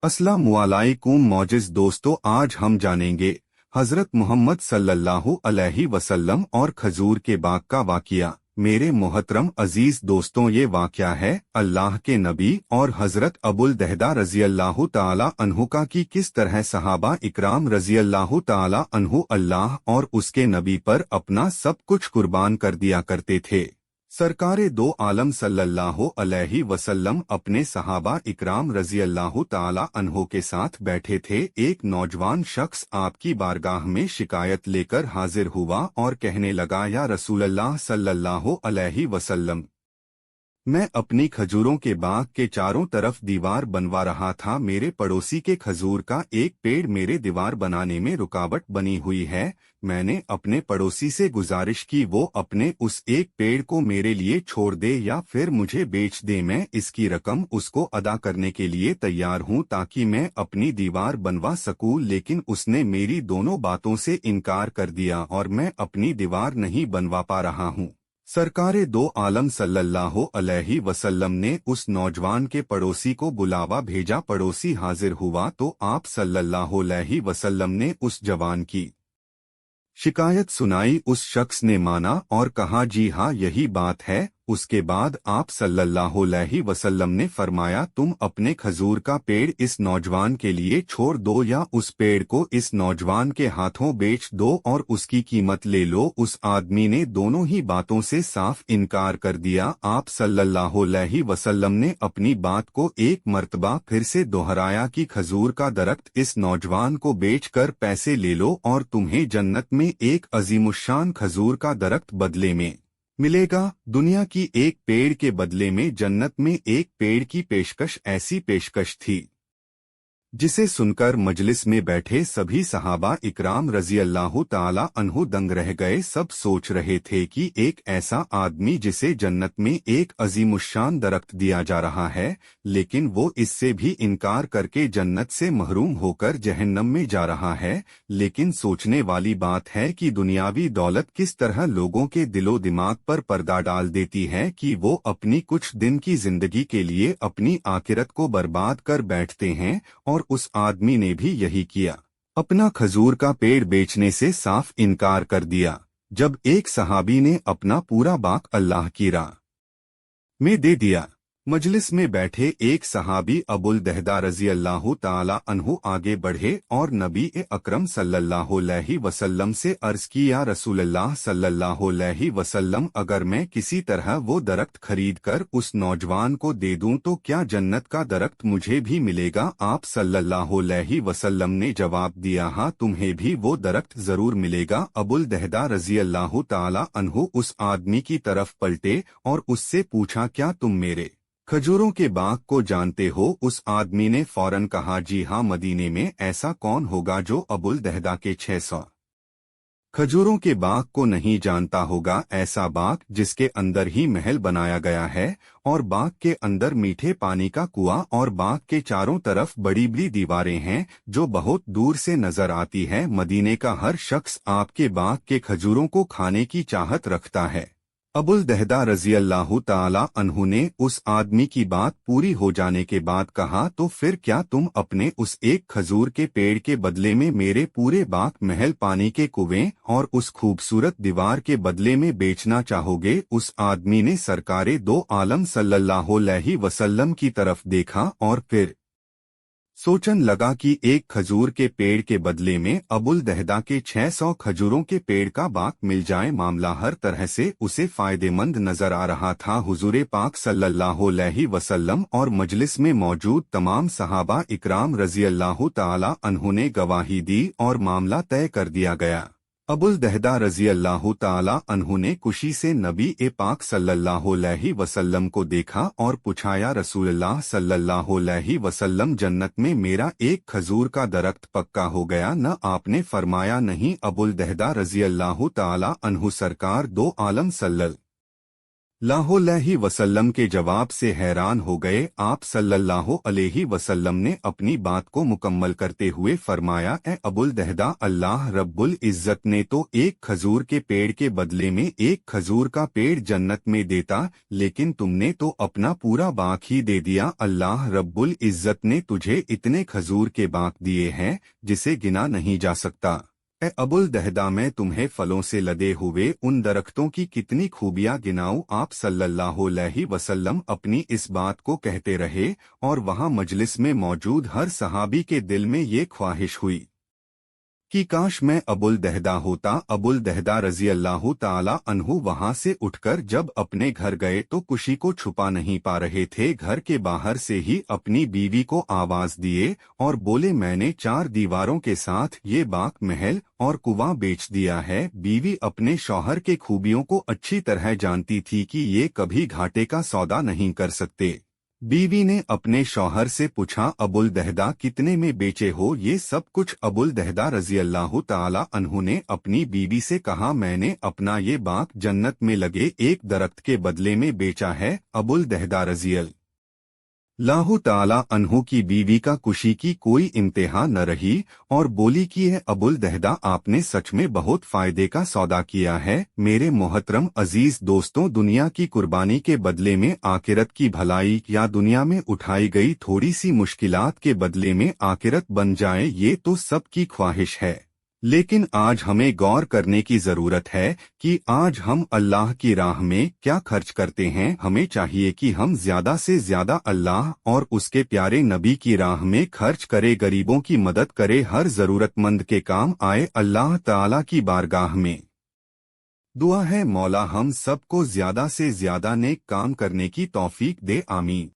अस्सलामुअलैकुम मौजिज़ दोस्तों, आज हम जानेंगे हज़रत मोहम्मद सल्लल्लाहु अलैहि वसल्लम और खजूर के बाग का वाक़या। मेरे मोहतरम अजीज दोस्तों, ये वाक़या है अल्लाह के नबी और हज़रत अबुल दहदा रज़ी अल्लाह ताला अन्हु का कि किस तरह सहाबा इकराम रज़ी अल्लाह ताला अन्हु अल्लाह और उसके नबी पर अपना सब कुछ कुर्बान कर दिया करते थे। सरकारे दो आलम सल्लल्लाहु अलैहि वसल्लम अपने सहाबा इकराम रज़ी अल्लाह ताला अन्हो के साथ बैठे थे। एक नौजवान शख्स आपकी बारगाह में शिकायत लेकर हाजिर हुआ और कहने लगा, या रसूलल्लाह सल्लल्लाहु अलैहि वसल्लम, मैं अपनी खजूरों के बाग के चारों तरफ दीवार बनवा रहा था। मेरे पड़ोसी के खजूर का एक पेड़ मेरे दीवार बनाने में रुकावट बनी हुई है। मैंने अपने पड़ोसी से गुजारिश की वो अपने उस एक पेड़ को मेरे लिए छोड़ दे या फिर मुझे बेच दे। मैं इसकी रकम उसको अदा करने के लिए तैयार हूँ ताकि मैं अपनी दीवार बनवा सकूँ, लेकिन उसने मेरी दोनों बातों से इनकार कर दिया और मैं अपनी दीवार नहीं बनवा पा रहा हूँ। सरकारे दो आलम सल्लल्लाहु अलैहि वसल्लम ने उस नौजवान के पड़ोसी को बुलावा भेजा। पड़ोसी हाजिर हुआ तो आप सल्लल्लाहु अलैहि वसल्लम ने उस जवान की शिकायत सुनाई। उस शख्स ने माना और कहा, जी हाँ, यही बात है। उसके बाद आप सल्लल्लाहु अलैहि वसल्लम ने फरमाया, तुम अपने खजूर का पेड़ इस नौजवान के लिए छोड़ दो या उस पेड़ को इस नौजवान के हाथों बेच दो और उसकी कीमत ले लो। उस आदमी ने दोनों ही बातों से साफ इनकार कर दिया। आप सल्लल्लाहु अलैहि वसल्लम ने अपनी बात को एक मर्तबा फिर से दोहराया कि खजूर का दरख्त इस नौजवान को बेचकर पैसे ले लो और तुम्हें जन्नत में एक अजीमुशान खजूर का दरख्त बदले में मिलेगा। दुनिया की एक पेड़ के बदले में जन्नत में एक पेड़ की पेशकश ऐसी पेशकश थी जिसे सुनकर मजलिस में बैठे सभी सहाबा इकराम रज़ी अल्लाह ताला अन्हु दंग रह गए। सब सोच रहे थे कि एक ऐसा आदमी जिसे जन्नत में एक अजीमुशान दरख्त दिया जा रहा है, लेकिन वो इससे भी इनकार करके जन्नत से महरूम होकर जहन्नम में जा रहा है। लेकिन सोचने वाली बात है कि दुनियावी दौलत किस तरह लोगों के दिलो दिमाग पर पर्दा डाल देती है कि वो अपनी कुछ दिन की जिंदगी के लिए अपनी आखिरत को बर्बाद कर बैठते हैं। और उस आदमी ने भी यही किया, अपना खजूर का पेड़ बेचने से साफ इनकार कर दिया। जब एक सहाबी ने अपना पूरा बाग अल्लाह की राह में दे दिया, मजलिस में बैठे एक सहाबी अबुल दहदा रज़ी अल्लाह ताला अन्हु आगे बढ़े और नबी अकरम सल्लल्लाहु अलैहि वसल्लम से अर्ज की, या रसूलल्लाह सल्लल्लाहु अलैहि वसल्लम, अगर मैं किसी तरह वो दरख्त खरीद कर उस नौजवान को दे दूं तो क्या जन्नत का दरख्त मुझे भी मिलेगा? आप सल्लल्लाहु अलैहि वसल्लम ने जवाब दिया, हाँ, तुम्हें भी वो दरख्त जरूर मिलेगा। अबुल दहदा रज़ी अल्लाह ताला अन्हु उस आदमी की तरफ पलटे और उससे पूछा, क्या तुम मेरे खजूरों के बाग को जानते हो? उस आदमी ने फौरन कहा, जी हाँ, मदीने में ऐसा कौन होगा जो अबुल दहदा के 600 खजूरों के बाग को नहीं जानता होगा। ऐसा बाग जिसके अंदर ही महल बनाया गया है और बाग के अंदर मीठे पानी का कुआं और बाग के चारों तरफ बड़ी बड़ी दीवारें हैं जो बहुत दूर से नजर आती है। मदीने का हर शख्स आपके बाग के खजूरों को खाने की चाहत रखता है। अबुल दहदा रज़ी अल्लाह ताला अन्हु ने उस आदमी की बात पूरी हो जाने के बाद कहा, तो फिर क्या तुम अपने उस एक खजूर के पेड़ के बदले में मेरे पूरे बाग, महल, पानी के कुएं और उस खूबसूरत दीवार के बदले में बेचना चाहोगे? उस आदमी ने सरकारे दो आलम सल्लल्लाहु अलैहि वसल्लम की तरफ देखा और फिर सोचन लगा कि एक खजूर के पेड़ के बदले में अबुल दहदा के 600 खजूरों के पेड़ का बाग मिल जाए। मामला हर तरह से उसे फायदेमंद नजर आ रहा था। हुजूर पाक सल्लल्लाहु अलैहि वसल्लम और मजलिस में मौजूद तमाम सहाबा इकराम रज़ी अल्लाह ताला अन्हु ने गवाही दी और मामला तय कर दिया गया। अबुल दहदा रज़ी अल्लाह ताला अन्हु ने खुशी से नबी पाक सल्लल्लाहु अलैहि वसल्लम को देखा और पूछा, या रसूलल्लाह सल्लल्लाहु अलैहि वसल्लम, जन्नत में मेरा एक खजूर का दरख्त पक्का हो गया न? आपने फरमाया, नहीं। अबुल दहदा रज़ी अल्लाह ताला अन्हु सरकार दो आलम सल्लल्लाहु लाहो अलैहि वसल्लम के जवाब से हैरान हो गए। आप सल्लल्लाहु अलैहि वसल्लम ने अपनी बात को मुकम्मल करते हुए फरमाया, ए अबुल दहदा, अल्लाह रब्बुल इज़्ज़त ने तो एक खजूर के पेड़ के बदले में एक खजूर का पेड़ जन्नत में देता, लेकिन तुमने तो अपना पूरा बाग ही दे दिया। अल्लाह रब्बुल इज़्ज़त ने तुझे इतने खजूर के बाग दिए हैं जिसे गिना नहीं जा सकता। ए अबुल दहदा, मैं तुम्हें फलों से लदे हुए उन दरख्तों की कितनी खूबियां गिनाऊं। आप सल्लल्लाहु अलैहि वसल्लम अपनी इस बात को कहते रहे और वहां मजलिस में मौजूद हर सहाबी के दिल में ये ख्वाहिश हुई कि काश मैं अबुल दहदा होता। अबुल दहदा रजी अल्लाह ताला अन्हु वहां से उठकर जब अपने घर गए तो खुशी को छुपा नहीं पा रहे थे। घर के बाहर से ही अपनी बीवी को आवाज दिए और बोले, मैंने 4 दीवारों के साथ ये बाग, महल और कुआं बेच दिया है। बीवी अपने शौहर के खूबियों को अच्छी तरह जानती थी कि ये कभी घाटे का सौदा नहीं कर सकते। बीवी ने अपने शौहर से पूछा, अबुल दहदा कितने में बेचे हो ये सब कुछ? अबुल दहदा रजी अल्लाह ताला अन्हु ने अपनी बीवी से कहा, मैंने अपना ये बाग जन्नत में लगे एक दरख्त के बदले में बेचा है। अबुल दहदा रजी अल्लाह ताला अन्हु की बीवी का खुशी की कोई इंतहा न रही और बोली कि है अबुल दहदा, आपने सच में बहुत फायदे का सौदा किया है। मेरे मोहतरम अजीज दोस्तों, दुनिया की कुर्बानी के बदले में आखिरत की भलाई या दुनिया में उठाई गई थोड़ी सी मुश्किलात के बदले में आखिरत बन जाए, ये तो सबकी ख्वाहिश है। लेकिन आज हमें गौर करने की जरूरत है कि आज हम अल्लाह की राह में क्या खर्च करते हैं। हमें चाहिए कि हम ज्यादा से ज्यादा अल्लाह और उसके प्यारे नबी की राह में खर्च करें, गरीबों की मदद करें, हर जरूरतमंद के काम आए। अल्लाह ताला की बारगाह में दुआ है, मौला हम सबको ज्यादा से ज्यादा नेक काम करने की तौफीक दे। आमीन।